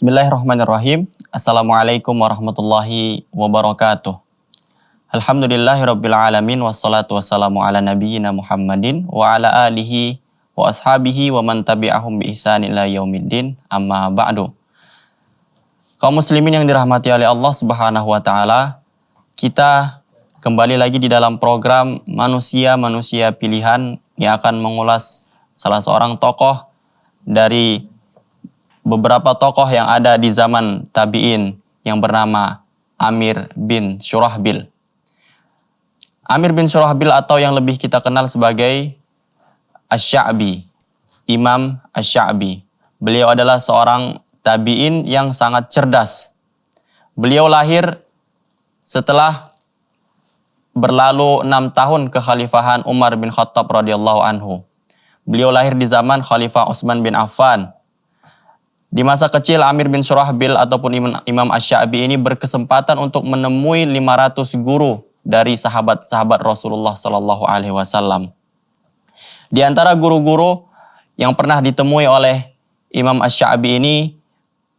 Bismillahirrahmanirrahim. Assalamualaikum warahmatullahi wabarakatuh. Alhamdulillahirabbil alamin wassalatu wassalamu ala nabiyyina Muhammadin wa ala alihi wa ashabihi wa man tabi'ahum bi ihsan ila yaumiddin. Amma ba'du. Kaum muslimin yang dirahmati oleh Allah Subhanahu wa taala, kita kembali lagi di dalam program Manusia Pilihan yang akan mengulas salah seorang tokoh dari beberapa tokoh yang ada di zaman tabi'in yang bernama Amir bin Syurahbil. Amir bin Syurahbil atau yang lebih kita kenal sebagai Asy-Sya'bi, Imam Asy-Sya'bi. Beliau adalah seorang tabi'in yang sangat cerdas. Beliau lahir setelah berlalu 6 tahun kekhalifahan Umar bin Khattab radhiyallahu anhu. Beliau lahir di zaman Khalifah Utsman bin Affan. Di masa kecil, Amir bin Syurahbil ataupun Imam Asy-Sya'bi ini berkesempatan untuk menemui 500 guru dari sahabat-sahabat Rasulullah Sallallahu Alaihi Wasallam. Di antara guru-guru yang pernah ditemui oleh Imam Asy-Sya'bi ini,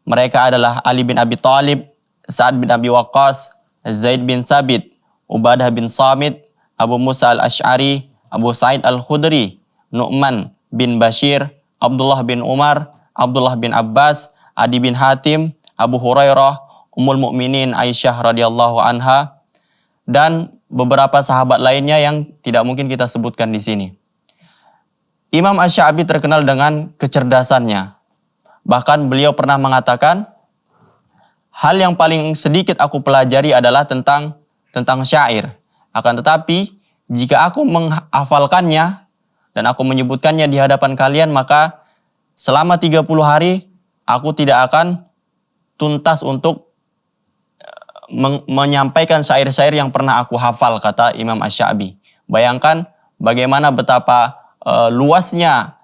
mereka adalah Ali bin Abi Thalib, Sa'ad bin Abi Waqqas, Zaid bin Sabit, Ubadah bin Samit, Abu Musa al-Asy'ari, Abu Sa'id al-Khudri, Nu'man bin Bashir, Abdullah bin Umar, Abdullah bin Abbas, Adi bin Hatim, Abu Hurairah, Ummul Mukminin Aisyah radhiyallahu anha, dan beberapa sahabat lainnya yang tidak mungkin kita sebutkan di sini. Imam Asy-Sya'bi terkenal dengan kecerdasannya. Bahkan beliau pernah mengatakan, hal yang paling sedikit aku pelajari adalah tentang syair. Akan tetapi, jika aku menghafalkannya dan aku menyebutkannya di hadapan kalian, maka selama 30 hari, aku tidak akan tuntas untuk menyampaikan syair-syair yang pernah aku hafal, kata Imam Asy-Sya'bi. Bayangkan bagaimana betapa luasnya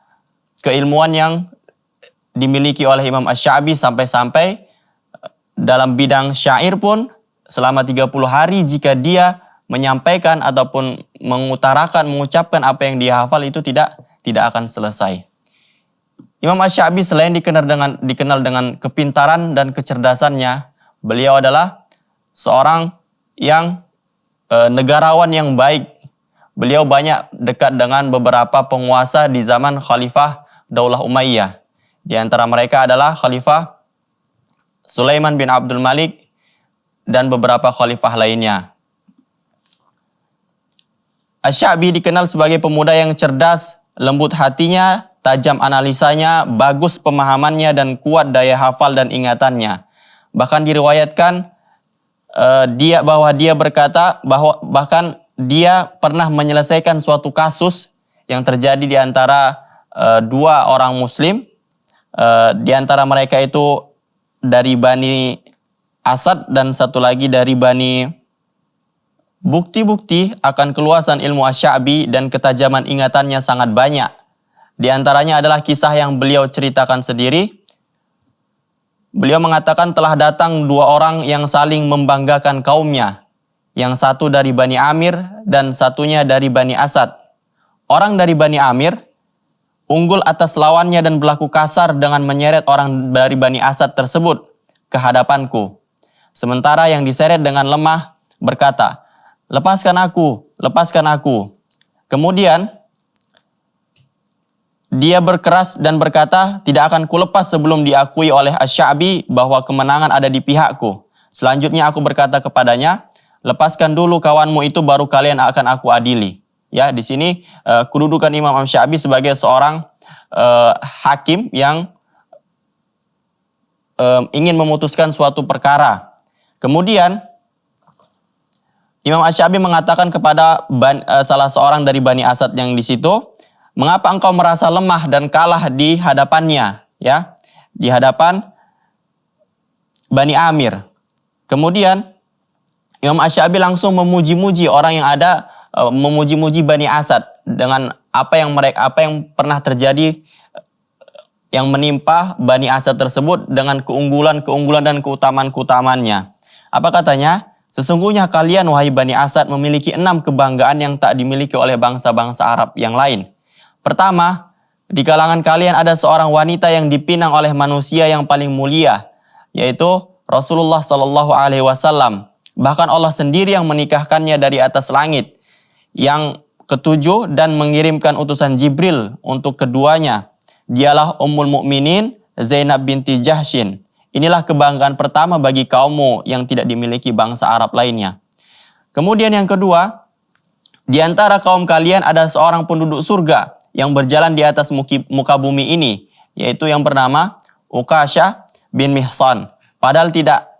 keilmuan yang dimiliki oleh Imam Asy-Sya'bi sampai-sampai dalam bidang syair pun selama 30 hari jika dia menyampaikan ataupun mengucapkan apa yang dia hafal itu tidak akan selesai. Imam Asy-Sya'bi selain dikenal dengan kepintaran dan kecerdasannya, beliau adalah seorang yang negarawan yang baik. Beliau banyak dekat dengan beberapa penguasa di zaman Khalifah Daulah Umayyah. Di antara mereka adalah Khalifah Sulaiman bin Abdul Malik dan beberapa khalifah lainnya. Asy-Sya'bi dikenal sebagai pemuda yang cerdas, lembut hatinya, tajam analisanya, bagus pemahamannya, dan kuat daya hafal dan ingatannya. Bahkan diriwayatkan bahwa dia berkata bahwa bahkan dia pernah menyelesaikan suatu kasus yang terjadi di antara dua orang Muslim. Di antara mereka itu dari Bani Asad dan satu lagi dari Bani. Bukti-bukti akan keluasan ilmu Asy-Sya'bi dan ketajaman ingatannya sangat banyak. Di antaranya adalah kisah yang beliau ceritakan sendiri. Beliau mengatakan telah datang 2 orang yang saling membanggakan kaumnya. Yang satu dari Bani Amir dan satunya dari Bani Asad. Orang dari Bani Amir unggul atas lawannya dan berlaku kasar dengan menyeret orang dari Bani Asad tersebut ke hadapanku. Sementara yang diseret dengan lemah berkata, lepaskan aku, lepaskan aku. Kemudian dia berkeras dan berkata, tidak akan kulepas sebelum diakui oleh Asy-Sya'bi bahwa kemenangan ada di pihakku. Selanjutnya aku berkata kepadanya, lepaskan dulu kawanmu itu baru kalian akan aku adili. Ya, di sini kedudukan Imam Asy-Sya'bi sebagai seorang hakim yang ingin memutuskan suatu perkara. Kemudian Imam Asy-Sya'bi mengatakan kepada salah seorang dari Bani Asad yang di situ, mengapa engkau merasa lemah dan kalah di hadapannya, ya? Di hadapan Bani Amir. Kemudian Imam Asy-Sya'bi langsung memuji-muji orang yang ada, memuji-muji Bani Asad dengan apa yang pernah terjadi yang menimpa Bani Asad tersebut dengan keunggulan dan keutamaan-keutamaannya. Apa katanya? Sesungguhnya kalian wahai Bani Asad memiliki 6 kebanggaan yang tak dimiliki oleh bangsa-bangsa Arab yang lain. Pertama, di kalangan kalian ada seorang wanita yang dipinang oleh manusia yang paling mulia yaitu Rasulullah Shallallahu Alaihi Wasallam. Bahkan Allah sendiri yang menikahkannya dari atas langit. Yang ketujuh, dan mengirimkan utusan Jibril untuk keduanya. Dialah Ummul Mukminin Zainab binti Jahsyin. Inilah kebanggaan pertama bagi kaummu yang tidak dimiliki bangsa Arab lainnya. Kemudian yang kedua, di antara kaum kalian ada seorang penduduk surga yang berjalan di atas muka bumi ini, yaitu yang bernama Uqasyah bin Mihsan. Padahal tidak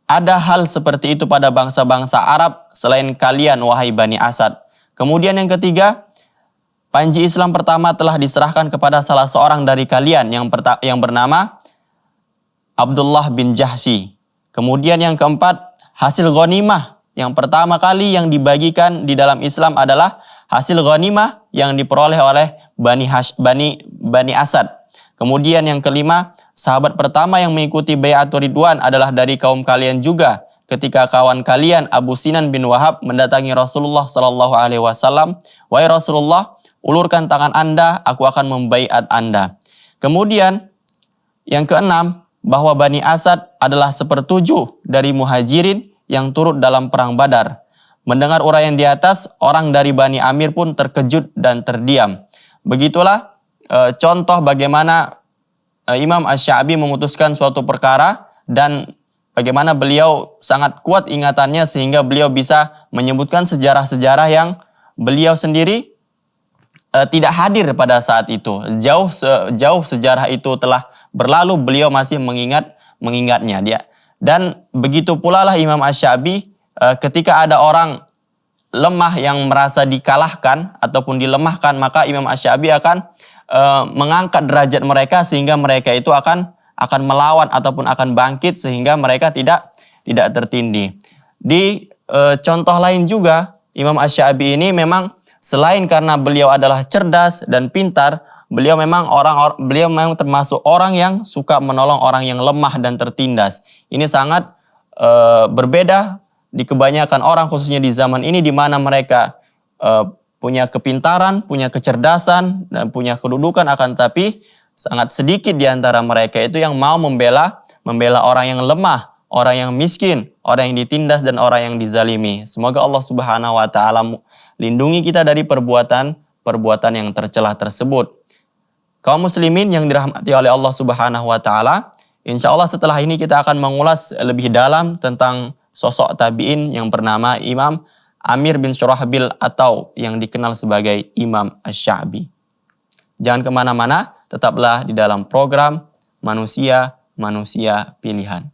ada hal seperti itu pada bangsa-bangsa Arab selain kalian, wahai Bani Asad. Kemudian yang ketiga, panji Islam pertama telah diserahkan kepada salah seorang dari kalian yang bernama Abdullah bin Jahsy. Kemudian yang keempat, hasil ghanimah yang pertama kali yang dibagikan di dalam Islam adalah hasil ghanimah yang diperoleh oleh Bani Asad. Kemudian yang kelima, sahabat pertama yang mengikuti Bai'atul Ridwan adalah dari kaum kalian juga. Ketika kawan kalian Abu Sinan bin Wahab mendatangi Rasulullah Sallallahu Alaihi Wasallam, wahai Rasulullah, ulurkan tangan Anda, aku akan membaiat Anda. Kemudian yang keenam, bahwa Bani Asad adalah sepertujuh dari muhajirin yang turut dalam perang Badar. Mendengar uraian di atas, orang dari Bani Amir pun terkejut dan terdiam. Begitulah contoh bagaimana Imam Asy-Sya'bi memutuskan suatu perkara dan bagaimana beliau sangat kuat ingatannya sehingga beliau bisa menyebutkan sejarah-sejarah yang beliau sendiri tidak hadir pada saat itu. Jauh sejarah itu telah berlalu, beliau masih mengingatnya dia. Dan begitu pula lah Imam Asy-Sya'bi ketika ada orang lemah yang merasa dikalahkan ataupun dilemahkan, maka Imam Asy-Sya'bi akan mengangkat derajat mereka sehingga mereka itu akan melawan ataupun akan bangkit sehingga mereka tidak tertindih. Di contoh lain juga, Imam Asy-Sya'bi ini memang selain karena beliau adalah cerdas dan pintar, beliau memang termasuk orang yang suka menolong orang yang lemah dan tertindas. Ini sangat berbeda di kebanyakan orang, khususnya di zaman ini di mana mereka punya kepintaran, punya kecerdasan, dan punya kedudukan, akan tapi sangat sedikit di antara mereka itu yang mau membela orang yang lemah, orang yang miskin, orang yang ditindas dan orang yang dizalimi. Semoga Allah Subhanahu wa taala lindungi kita dari perbuatan yang tercela tersebut. Kaum muslimin yang dirahmati oleh Allah Subhanahu wa taala, insyaallah setelah ini kita akan mengulas lebih dalam tentang sosok tabi'in yang bernama Imam Amir bin Syurahbil atau yang dikenal sebagai Imam Asy-Sya'bi. Jangan kemana-mana, tetaplah di dalam program Manusia Pilihan.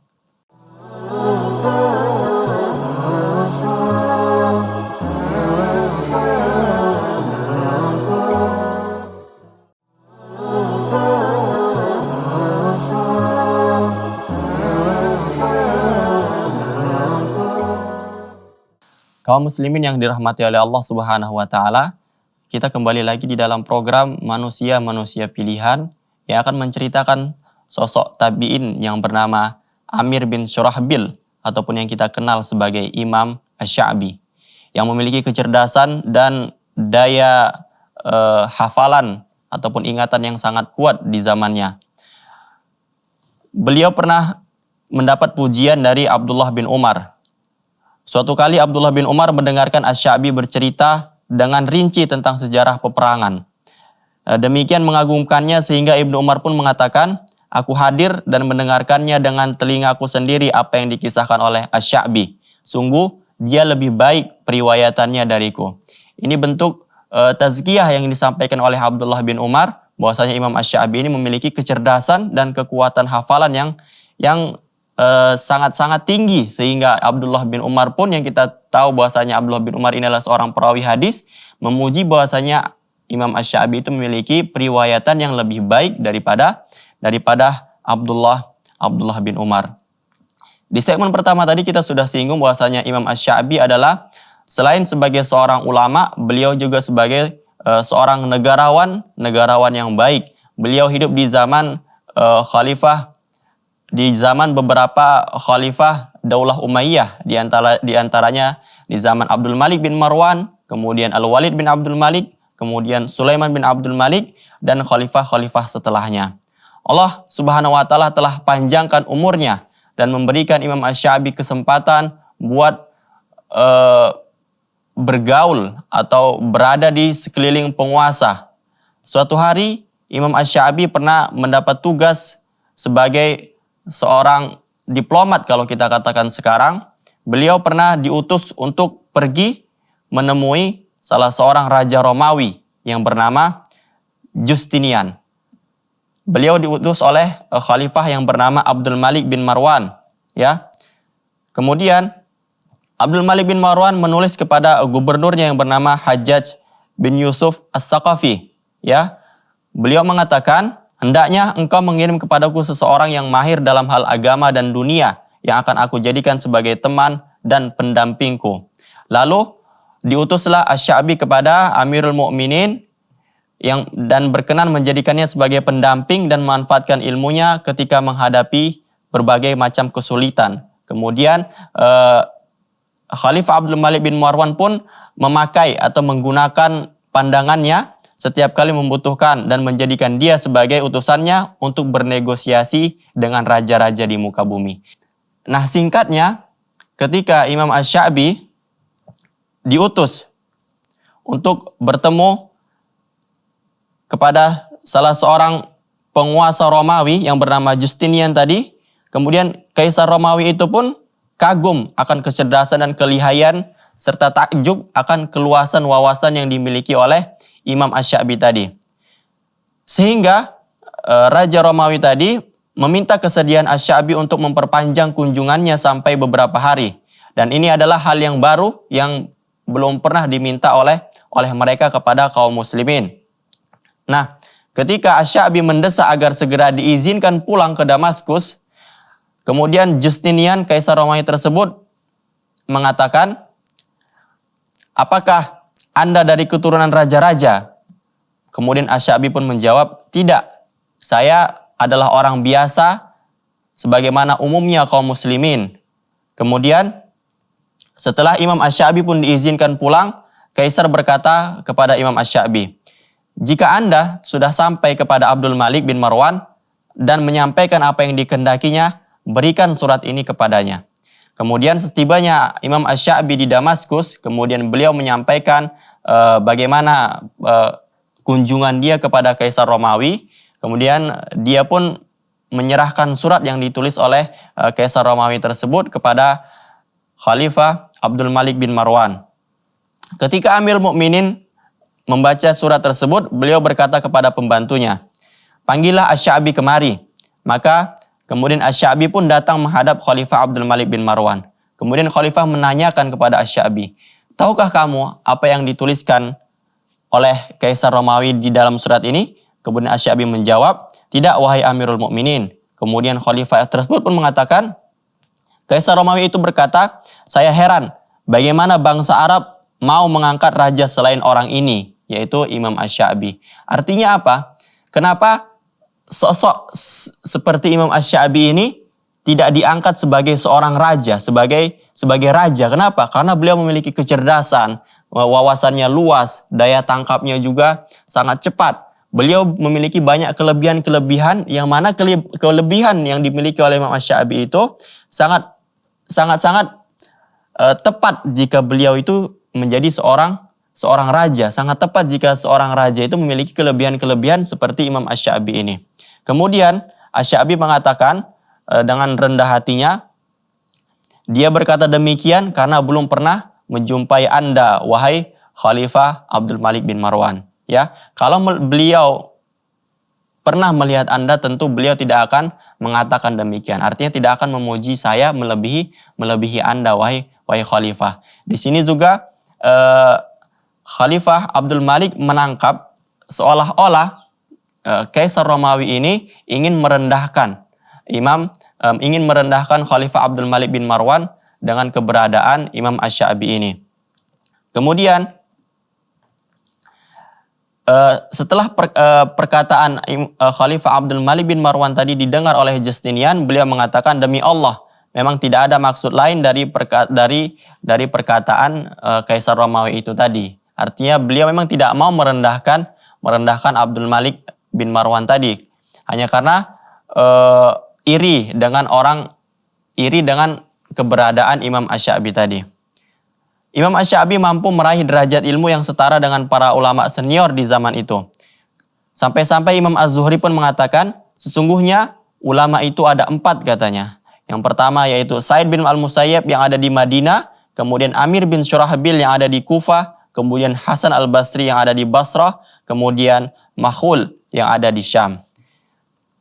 Kaum muslimin yang dirahmati oleh Allah Subhanahu wa taala, kita kembali lagi di dalam program Manusia Pilihan yang akan menceritakan sosok tabi'in yang bernama Amir bin Syurahbil ataupun yang kita kenal sebagai Imam Asy-Sya'bi yang memiliki kecerdasan dan daya hafalan ataupun ingatan yang sangat kuat di zamannya. Beliau pernah mendapat pujian dari Abdullah bin Umar. Suatu kali Abdullah bin Umar mendengarkan Asy-Sya'bi bercerita dengan rinci tentang sejarah peperangan. Demikian mengagumkannya sehingga Ibnu Umar pun mengatakan, aku hadir dan mendengarkannya dengan telingaku sendiri apa yang dikisahkan oleh Asy-Sya'bi. Sungguh dia lebih baik periwayatannya dariku. Ini bentuk tazkiyah yang disampaikan oleh Abdullah bin Umar, bahwasanya Imam Asy-Sya'bi ini memiliki kecerdasan dan kekuatan hafalan yang sangat-sangat tinggi, sehingga Abdullah bin Umar pun yang kita tahu bahwasanya Abdullah bin Umar ini adalah seorang perawi hadis, memuji bahwasanya Imam Asy-Sya'bi itu memiliki periwayatan yang lebih baik daripada Abdullah bin Umar. Di segmen pertama tadi kita sudah singgung bahwasanya Imam Asy-Sya'bi adalah selain sebagai seorang ulama, beliau juga sebagai seorang negarawan yang baik. Beliau hidup di zaman beberapa khalifah Daulah Umayyah, di antaranya di zaman Abdul Malik bin Marwan, kemudian Al-Walid bin Abdul Malik, kemudian Sulaiman bin Abdul Malik, dan khalifah-khalifah setelahnya. Allah Subhanahu wa taala telah panjangkan umurnya dan memberikan Imam Asy-Sya'bi kesempatan buat bergaul atau berada di sekeliling penguasa. Suatu hari Imam Asy-Sya'bi pernah mendapat tugas sebagai seorang diplomat kalau kita katakan sekarang. Beliau pernah diutus untuk pergi menemui salah seorang raja Romawi yang bernama Justinian. Beliau diutus oleh khalifah yang bernama Abdul Malik bin Marwan, ya. Kemudian Abdul Malik bin Marwan menulis kepada gubernurnya yang bernama Hajjaj bin Yusuf As-Saqafi, ya. Beliau mengatakan, hendaknya engkau mengirim kepadaku seseorang yang mahir dalam hal agama dan dunia yang akan aku jadikan sebagai teman dan pendampingku. Lalu diutuslah Asy-Sya'bi kepada Amirul Mukminin dan berkenan menjadikannya sebagai pendamping dan memanfaatkan ilmunya ketika menghadapi berbagai macam kesulitan. Kemudian Khalifah Abdul Malik bin Marwan pun memakai atau menggunakan pandangannya setiap kali membutuhkan dan menjadikan dia sebagai utusannya untuk bernegosiasi dengan raja-raja di muka bumi. Nah, singkatnya, ketika Imam Asy-Sya'bi diutus untuk bertemu kepada salah seorang penguasa Romawi yang bernama Justinian tadi, kemudian Kaisar Romawi itu pun kagum akan kecerdasan dan kelihayan serta takjub akan keluasan wawasan yang dimiliki oleh Imam Asy-Sya'bi tadi. Sehingga Raja Romawi tadi meminta kesediaan Asy-Sya'bi untuk memperpanjang kunjungannya sampai beberapa hari. Dan ini adalah hal yang baru yang belum pernah diminta oleh mereka kepada kaum muslimin. Nah, ketika Asy-Sya'bi mendesak agar segera diizinkan pulang ke Damaskus, kemudian Justinian, Kaisar Romawi tersebut mengatakan, apakah Anda dari keturunan raja-raja? Kemudian Asy-Sya'bi pun menjawab, tidak, saya adalah orang biasa sebagaimana umumnya kaum muslimin. Kemudian setelah Imam Asy-Sya'bi pun diizinkan pulang, Kaisar berkata kepada Imam Asy-Sya'bi, jika Anda sudah sampai kepada Abdul Malik bin Marwan dan menyampaikan apa yang dikehendakinya, berikan surat ini kepadanya. Kemudian setibanya Imam Asy-Sya'bi di Damaskus, kemudian beliau menyampaikan bagaimana kunjungan dia kepada Kaisar Romawi. Kemudian dia pun menyerahkan surat yang ditulis oleh Kaisar Romawi tersebut kepada Khalifah Abdul Malik bin Marwan. Ketika Amirul Mukminin membaca surat tersebut, beliau berkata kepada pembantunya, panggillah Asy-Sya'bi kemari. Maka kemudian Asy-Sya'bi pun datang menghadap Khalifah Abdul Malik bin Marwan. Kemudian Khalifah menanyakan kepada Asy-Sya'bi, tahukah kamu apa yang dituliskan oleh Kaisar Romawi di dalam surat ini? Kemudian Asy-Sya'bi menjawab, tidak wahai Amirul Mukminin. Kemudian Khalifah tersebut pun mengatakan, Kaisar Romawi itu berkata, saya heran bagaimana bangsa Arab mau mengangkat raja selain orang ini, yaitu Imam Asy-Sya'bi. Artinya apa? Kenapa sosok seperti Imam Asy-Sya'bi ini tidak diangkat sebagai seorang raja, sebagai raja? Kenapa? Karena beliau memiliki kecerdasan, wawasannya luas, daya tangkapnya juga sangat cepat. Beliau memiliki banyak kelebihan-kelebihan, yang mana kelebihan yang dimiliki oleh Imam Asy-Sya'bi itu sangat tepat jika beliau itu menjadi seorang raja. Sangat tepat jika seorang raja itu memiliki kelebihan-kelebihan seperti Imam Asy-Sya'bi ini. Kemudian Asy-Sya'bi mengatakan dengan rendah hatinya, dia berkata demikian karena belum pernah menjumpai Anda, wahai Khalifah Abdul Malik bin Marwan. Ya, kalau beliau pernah melihat Anda, tentu beliau tidak akan mengatakan demikian. Artinya tidak akan memuji saya melebihi Anda, wahai Khalifah. Di sini juga Khalifah Abdul Malik menangkap seolah-olah Kaisar Romawi ini ingin merendahkan Khalifah Abdul Malik bin Marwan dengan keberadaan Imam Asy-Sya'bi ini. Kemudian setelah perkataan Khalifah Abdul Malik bin Marwan tadi didengar oleh Justinian, beliau mengatakan, demi Allah, memang tidak ada maksud lain dari perkataan Kaisar Romawi itu tadi. Artinya beliau memang tidak mau merendahkan Abdul Malik bin Marwan tadi, hanya karena iri dengan orang iri dengan keberadaan Imam Asy-Sya'bi tadi. Imam Asy-Sya'bi mampu meraih derajat ilmu yang setara dengan para ulama senior di zaman itu. Sampai-sampai Imam Az-Zuhri pun mengatakan, sesungguhnya ulama itu ada 4 katanya. Yang pertama yaitu Sa'id bin Al-Musayyib yang ada di Madinah, kemudian Amir bin Syurahbil yang ada di Kufah, kemudian Hasan Al-Basri yang ada di Basrah, kemudian Makhul yang ada di Syam.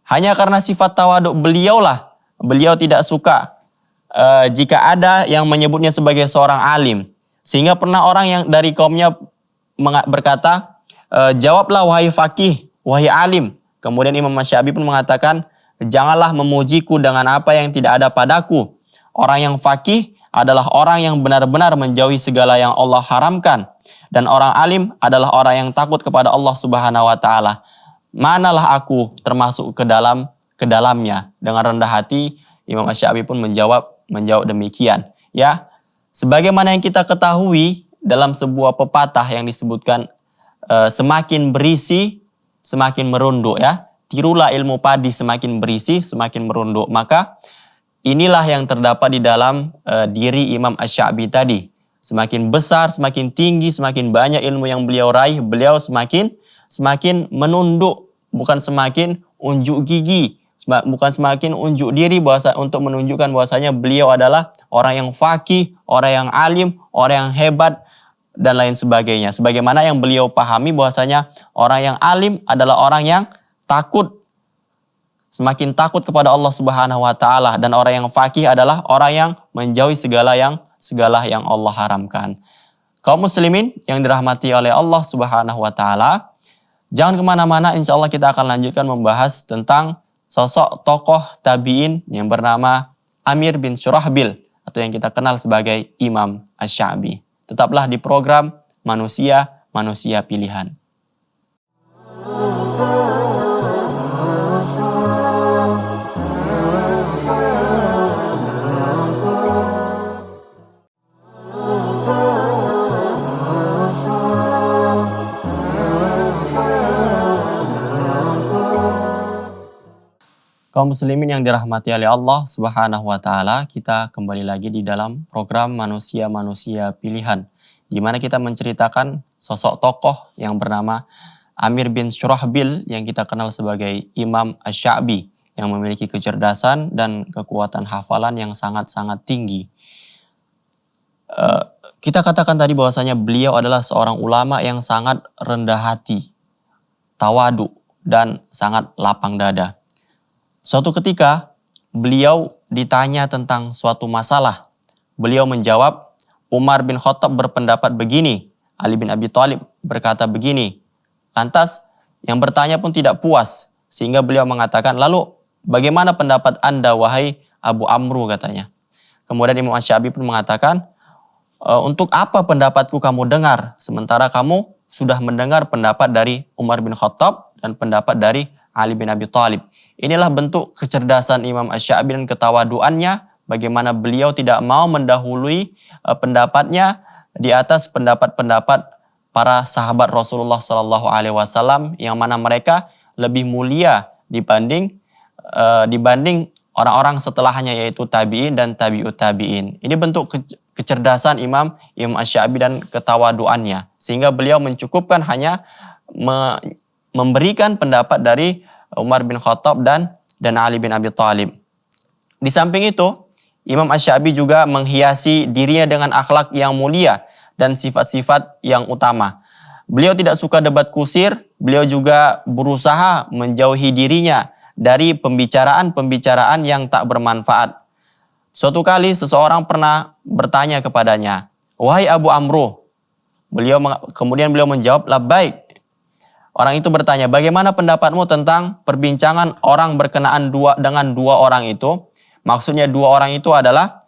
Hanya karena sifat tawaduk beliau tidak suka jika ada yang menyebutnya sebagai seorang alim. Sehingga pernah orang yang dari kaumnya berkata, jawablah wahai faqih, wahai alim. Kemudian Imam Asy-Sya'bi pun mengatakan, janganlah memujiku dengan apa yang tidak ada padaku. Orang yang faqih adalah orang yang benar-benar menjauhi segala yang Allah haramkan. Dan orang alim adalah orang yang takut kepada Allah Subhanahu wa taala. Manalah aku termasuk ke dalamnya. Dengan rendah hati Imam Asy-Sya'bi pun menjawab demikian. Ya, sebagaimana yang kita ketahui dalam sebuah pepatah yang disebutkan semakin berisi semakin merunduk ya. Tirulah ilmu padi semakin berisi semakin merunduk. Maka inilah yang terdapat di dalam diri Imam Asy-Sya'bi tadi. Semakin besar, semakin tinggi, semakin banyak ilmu yang beliau raih, beliau semakin menunduk, bukan semakin unjuk gigi, bukan semakin unjuk diri untuk menunjukkan bahwasanya beliau adalah orang yang faqih, orang yang alim, orang yang hebat dan lain sebagainya. Sebagaimana yang beliau pahami bahwasanya orang yang alim adalah orang yang semakin takut kepada Allah Subhanahu wa taala, dan orang yang faqih adalah orang yang menjauhi segala yang Allah haramkan. Kaum muslimin yang dirahmati oleh Allah Subhanahu wa taala, jangan kemana-mana, insya Allah kita akan lanjutkan membahas tentang sosok tokoh tabi'in yang bernama Amir bin Syurahbil atau yang kita kenal sebagai Imam Asy-Sya'bi. Tetaplah di program Manusia Pilihan. Kaum muslimin yang dirahmati oleh Allah Subhanahu wa taala, kita kembali lagi di dalam program Manusia Pilihan, di mana kita menceritakan sosok tokoh yang bernama Amir bin Syurahbil yang kita kenal sebagai Imam Asy-Sya'bi, yang memiliki kecerdasan dan kekuatan hafalan yang sangat-sangat tinggi. Kita katakan tadi bahwasanya beliau adalah seorang ulama yang sangat rendah hati, tawadu, dan sangat lapang dada. Suatu ketika beliau ditanya tentang suatu masalah. Beliau menjawab, Umar bin Khattab berpendapat begini, Ali bin Abi Thalib berkata begini. Lantas yang bertanya pun tidak puas, sehingga beliau mengatakan, lalu bagaimana pendapat Anda wahai Abu Amru, katanya. Kemudian Imam Asy-Sya'bi pun mengatakan, untuk apa pendapatku kamu dengar, sementara kamu sudah mendengar pendapat dari Umar bin Khattab dan pendapat dari Ali bin Abi Thalib. Inilah bentuk kecerdasan Imam Asy-Sya'bi dan ketawaduannya, bagaimana beliau tidak mau mendahului pendapatnya di atas pendapat-pendapat para sahabat Rasulullah SAW, yang mana mereka lebih mulia dibanding orang-orang setelahnya, yaitu tabi'in dan tabi'ut tabi'in. Ini bentuk kecerdasan Imam Asy-Sya'bi dan ketawaduannya, sehingga beliau mencukupkan hanya memberikan pendapat dari Umar bin Khattab dan Ali bin Abi Thalib. Di samping itu, Imam Asy-Sya'bi juga menghiasi dirinya dengan akhlak yang mulia dan sifat-sifat yang utama. Beliau tidak suka debat kusir, beliau juga berusaha menjauhi dirinya dari pembicaraan-pembicaraan yang tak bermanfaat. Suatu kali seseorang pernah bertanya kepadanya, "Wahai Abu Amru." Kemudian beliau menjawab, "Labbaik." Orang itu bertanya, bagaimana pendapatmu tentang perbincangan orang berkenaan dengan dua orang itu? Maksudnya dua orang itu adalah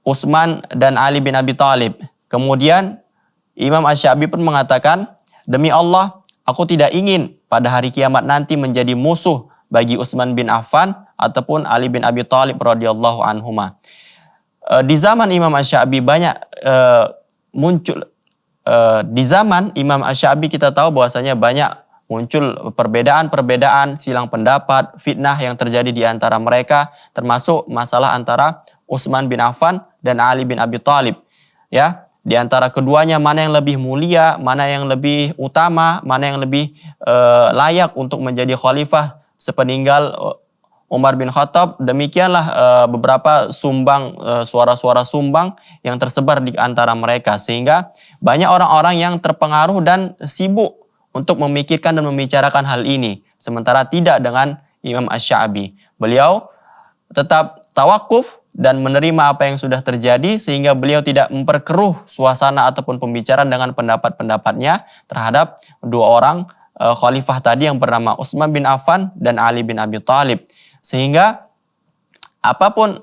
Utsman dan Ali bin Abi Thalib. Kemudian Imam Asy-Sya'bi pun mengatakan, demi Allah, aku tidak ingin pada hari kiamat nanti menjadi musuh bagi Utsman bin Affan ataupun Ali bin Abi Thalib radhiyallahu anhuma. Di zaman Imam Asy-Sya'bi banyak muncul. Di zaman Imam Asy-Sya'bi kita tahu bahwasanya banyak muncul perbedaan-perbedaan, silang pendapat, fitnah yang terjadi di antara mereka, termasuk masalah antara Utsman bin Affan dan Ali bin Abi Thalib. Ya, di antara keduanya mana yang lebih mulia, mana yang lebih utama, mana yang lebih layak untuk menjadi khalifah sepeninggal Umar bin Khattab. Demikianlah beberapa suara-suara sumbang yang tersebar di antara mereka, sehingga banyak orang-orang yang terpengaruh dan sibuk untuk memikirkan dan membicarakan hal ini, sementara tidak dengan Imam Asy-Sya'bi. Beliau tetap tawakuf dan menerima apa yang sudah terjadi, sehingga beliau tidak memperkeruh suasana ataupun pembicaraan dengan pendapat-pendapatnya terhadap dua orang khalifah tadi yang bernama Utsman bin Affan dan Ali bin Abi Thalib. Sehingga apapun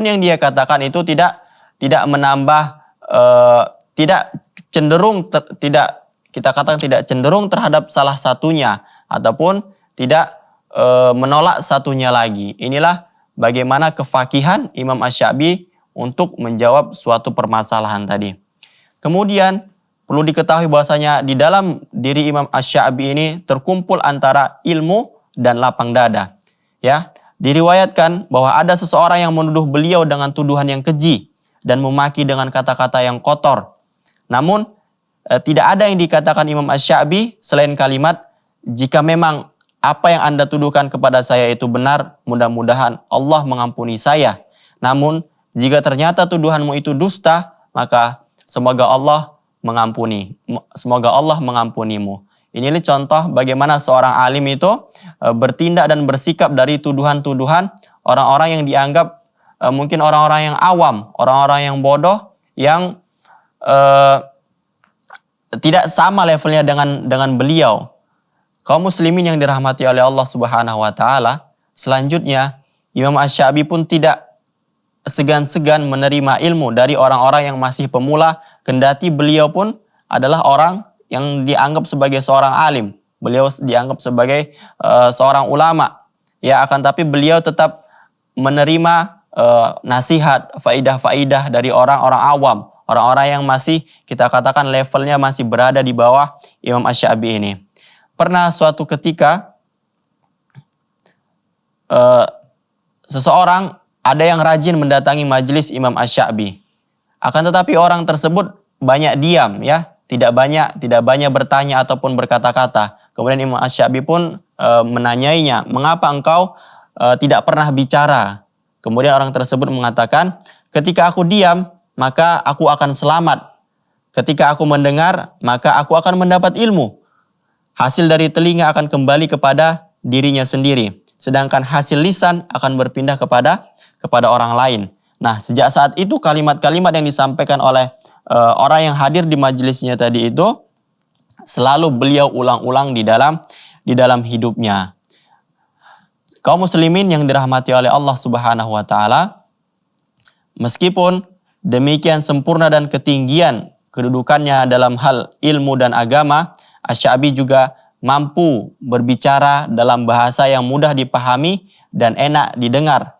yang dia katakan itu tidak menambah, tidak kita katakan tidak cenderung terhadap salah satunya ataupun tidak menolak satunya lagi. Inilah bagaimana kefakihan Imam Asy-Sya'bi untuk menjawab suatu permasalahan tadi. Kemudian perlu diketahui bahwasanya di dalam diri Imam Asy-Sya'bi ini terkumpul antara ilmu dan lapang dada. Ya, diriwayatkan bahwa ada seseorang yang menuduh beliau dengan tuduhan yang keji dan memaki dengan kata-kata yang kotor. Namun tidak ada yang dikatakan Imam Asy-Sya'bi selain kalimat, jika memang apa yang Anda tuduhkan kepada saya itu benar, mudah-mudahan Allah mengampuni saya. Namun jika ternyata tuduhanmu itu dusta, maka semoga Allah mengampuni. Semoga Allah mengampunimu. Inilah contoh bagaimana seorang alim itu bertindak dan bersikap dari tuduhan-tuduhan orang-orang yang dianggap mungkin orang-orang yang awam, orang-orang yang bodoh, yang tidak sama levelnya dengan beliau. Kaum muslimin yang dirahmati oleh Allah Subhanahu wa taala, selanjutnya Imam Asy-Sya'bi pun tidak segan-segan menerima ilmu dari orang-orang yang masih pemula, kendati beliau pun adalah orang yang dianggap sebagai seorang alim. Beliau dianggap sebagai seorang ulama. Ya, akan tapi beliau tetap menerima nasihat, faidah-faidah dari orang-orang awam, orang-orang yang masih kita katakan levelnya masih berada di bawah Imam Asy-Sya'bi ini. Pernah suatu ketika seseorang ada yang rajin mendatangi majelis Imam Asy-Sya'bi. Akan tetapi orang tersebut banyak diam, ya, tidak banyak bertanya ataupun berkata-kata. Kemudian Imam Asy-Sya'bi pun menanyainya, "Mengapa engkau tidak pernah bicara?" Kemudian orang tersebut mengatakan, "Ketika aku diam, maka aku akan selamat. Ketika aku mendengar, maka aku akan mendapat ilmu. Hasil dari telinga akan kembali kepada dirinya sendiri, sedangkan hasil lisan akan berpindah kepada orang lain." Nah, sejak saat itu kalimat-kalimat yang disampaikan oleh orang yang hadir di majelisnya tadi itu selalu beliau ulang-ulang di dalam hidupnya. Kaum muslimin yang dirahmati oleh Allah Subhanahu wa taala, meskipun demikian sempurna dan ketinggian kedudukannya dalam hal ilmu dan agama, Asy-Sya'bi juga mampu berbicara dalam bahasa yang mudah dipahami dan enak didengar.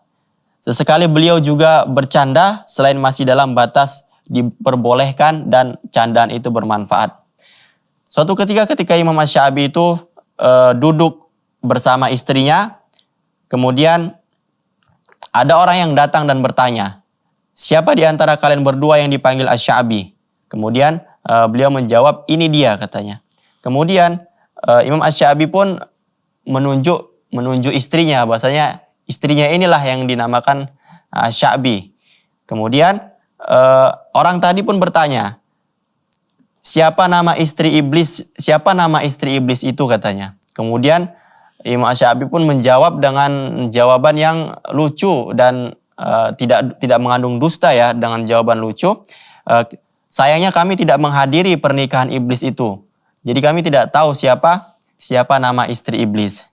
Sesekali beliau juga bercanda selain masih dalam batas diperbolehkan dan candaan itu bermanfaat. Suatu ketika Imam Asy-Sya'bi itu duduk bersama istrinya, kemudian ada orang yang datang dan bertanya, "Siapa di antara kalian berdua yang dipanggil Asy-Sya'bi?" Kemudian beliau menjawab, "Ini dia," katanya. Kemudian Imam Asy-Sya'bi pun menunjuk istrinya, bahwasanya istrinya inilah yang dinamakan Asy-Sya'bi. Kemudian orang tadi pun bertanya, "Siapa nama istri iblis? Siapa nama istri iblis itu?" katanya. Kemudian Imam Asy-Sya'bi pun menjawab dengan jawaban yang lucu dan tidak mengandung dusta, ya, dengan jawaban lucu. "Sayangnya kami tidak menghadiri pernikahan iblis itu. Jadi kami tidak tahu siapa nama istri iblis."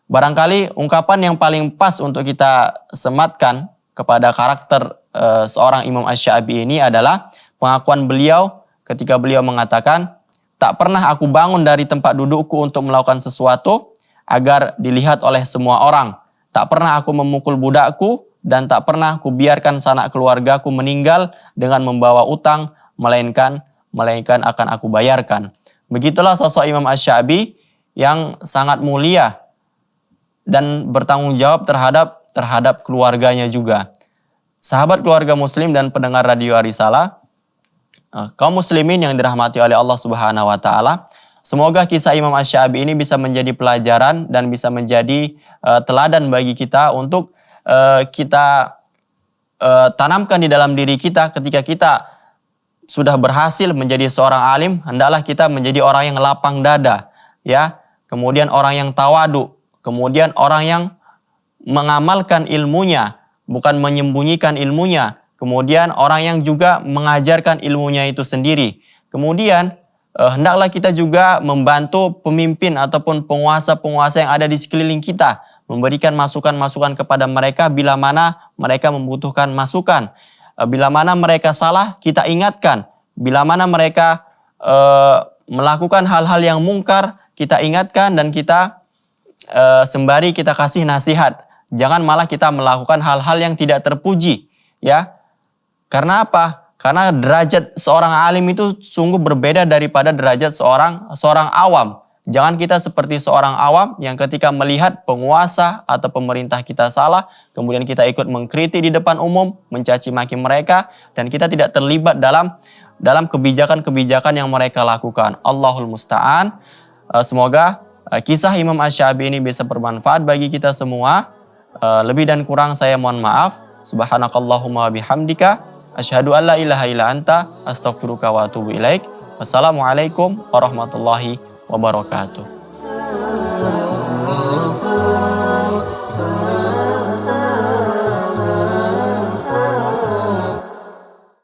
Barangkali ungkapan yang paling pas untuk kita sematkan kepada karakter seorang Imam Asy-Sya'bi ini adalah pengakuan beliau ketika beliau mengatakan, "Tak pernah aku bangun dari tempat dudukku untuk melakukan sesuatu agar dilihat oleh semua orang. Tak pernah aku memukul budakku dan tak pernah aku biarkan sanak keluargaku meninggal dengan membawa utang, melainkan akan aku bayarkan. Begitulah sosok Imam Asy-Sya'bi yang sangat mulia dan bertanggung jawab terhadap keluarganya juga. Sahabat keluarga muslim dan pendengar radio Arisalah, kaum muslimin yang dirahmati oleh Allah Subhanahu wa taala, semoga kisah Imam Asy-Sya'bi ini bisa menjadi pelajaran dan bisa menjadi teladan bagi kita untuk kita tanamkan di dalam diri kita. Ketika kita sudah berhasil menjadi seorang alim, hendaklah kita menjadi orang yang lapang dada, ya. Kemudian orang yang tawadu, kemudian orang yang mengamalkan ilmunya, bukan menyembunyikan ilmunya. Kemudian orang yang juga mengajarkan ilmunya itu sendiri. Kemudian hendaklah kita juga membantu pemimpin ataupun penguasa-penguasa yang ada di sekeliling kita, memberikan masukan-masukan kepada mereka bila mana mereka membutuhkan masukan. Bila mana mereka salah, kita ingatkan. Bila mana mereka melakukan hal-hal yang mungkar, kita ingatkan dan kita sembari kita kasih nasihat. Jangan malah kita melakukan hal-hal yang tidak terpuji, ya. Karena apa? Karena derajat seorang alim itu sungguh berbeda daripada derajat seorang awam. Jangan kita seperti seorang awam yang ketika melihat penguasa atau pemerintah kita salah, kemudian kita ikut mengkritik di depan umum, mencaci maki mereka, dan kita tidak terlibat dalam kebijakan-kebijakan yang mereka lakukan. Allahul musta'an. Semoga kisah Imam Asy-Sya'bi ini bisa bermanfaat bagi kita semua. Lebih dan kurang saya mohon maaf. Subhanakallahumma bihamdika asyhadu an la ilaha illa anta astaghfiruka wa atubu ilaik. Wassalamualaikum warahmatullahi wabarakatuh.